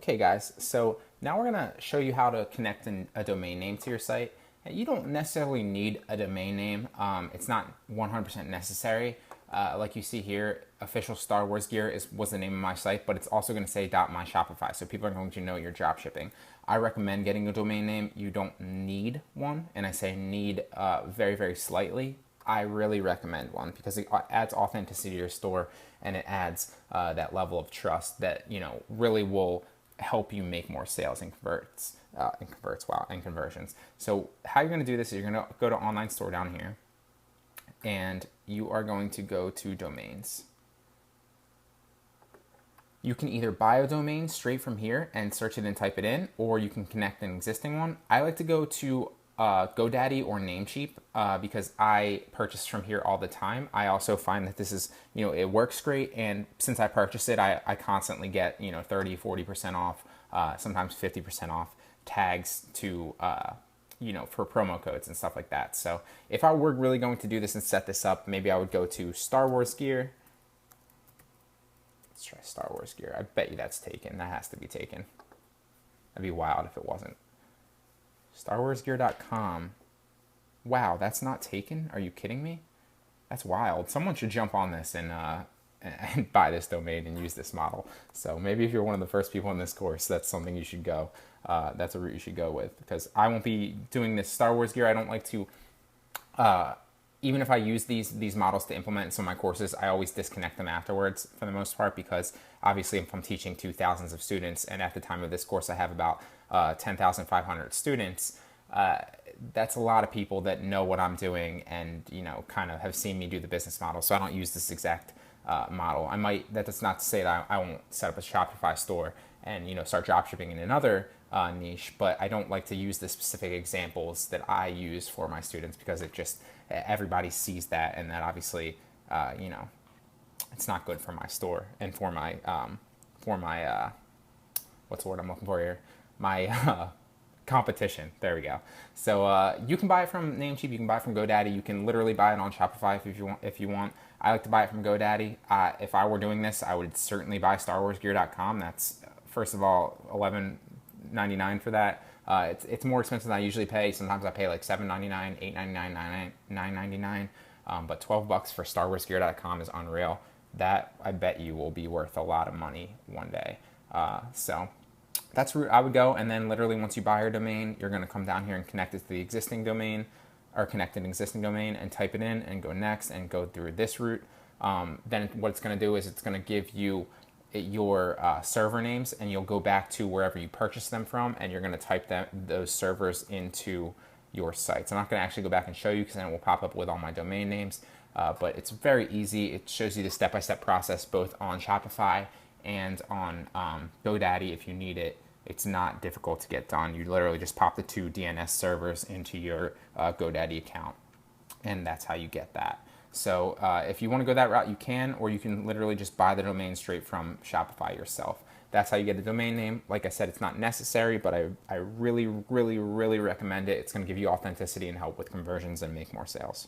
Okay guys, so now we're gonna show you how to connect a domain name to your site. And you don't necessarily need a domain name. It's not 100% necessary. Like you see here, official Star Wars gear was the name of my site, but it's also gonna say .my Shopify, so people are going to know you're drop shipping. I recommend getting a domain name. You don't need one, and I say need very, very slightly. I really recommend one because it adds authenticity to your store, and it adds that level of trust that really will help you make more sales and conversions. So how you're going to do this is you're going to go to online store down here, and you are going to go to domains. You can either buy a domain straight from here and search it and type it in, or you can connect an existing one. I like to go to GoDaddy or Namecheap because I purchase from here all the time. I also find that this is, it works great. And since I purchase it, I constantly get, 30, 40% off, sometimes 50% off tags to, for promo codes and stuff like that. So if I were really going to do this and set this up, maybe I would go to Star Wars Gear. Let's try Star Wars Gear. I bet you that's taken. That has to be taken. That'd be wild if it wasn't. StarWarsGear.com. Wow, that's not taken? Are you kidding me? That's wild. Someone should jump on this and buy this domain and use this model. So maybe if you're one of the first people in this course, that's something you should go. That's a route you should go with, because I won't be doing this Star Wars gear. I don't like to, even if I use these models to implement in some of my courses, I always disconnect them afterwards for the most part, because obviously if I'm teaching to thousands of students, and at the time of this course I have about 10,500 students, that's a lot of people that know what I'm doing and kind of have seen me do the business model. So I don't use this exact model. I might. That does not to say that I won't set up a Shopify store and start dropshipping in another niche, but I don't like to use the specific examples that I use for my students, because it just everybody sees that, and that obviously it's not good for my store and for my what's the word I'm looking for here? My competition. There we go. So you can buy it from Namecheap. You can buy it from GoDaddy. You can literally buy it on Shopify if you want. I like to buy it from GoDaddy. If I were doing this, I would certainly buy StarWarsGear.com. That's, first of all, $11.99 for that. It's more expensive than I usually pay. Sometimes I pay like $7.99, $8.99, $9.99. But $12 for StarWarsGear.com is unreal. That, I bet you, will be worth a lot of money one day. So that's the route I would go. And then literally once you buy your domain, you're going to come down here and connect it to the existing domain, or connect an existing domain and type it in and go next and go through this route. Then what it's going to do is it's going to give you your server names, and you'll go back to wherever you purchased them from, and you're going to type those servers into your sites. I'm not going to actually go back and show you, because then it will pop up with all my domain names, but it's very easy. It shows you the step-by-step process both on Shopify and on GoDaddy if you need it. It's not difficult to get done. You literally just pop the two DNS servers into your GoDaddy account, and that's how you get that. So if you want to go that route, you can, or you can literally just buy the domain straight from Shopify yourself. That's how you get a domain name. Like I said, it's not necessary, but I really, really, really recommend it. It's going to give you authenticity and help with conversions and make more sales.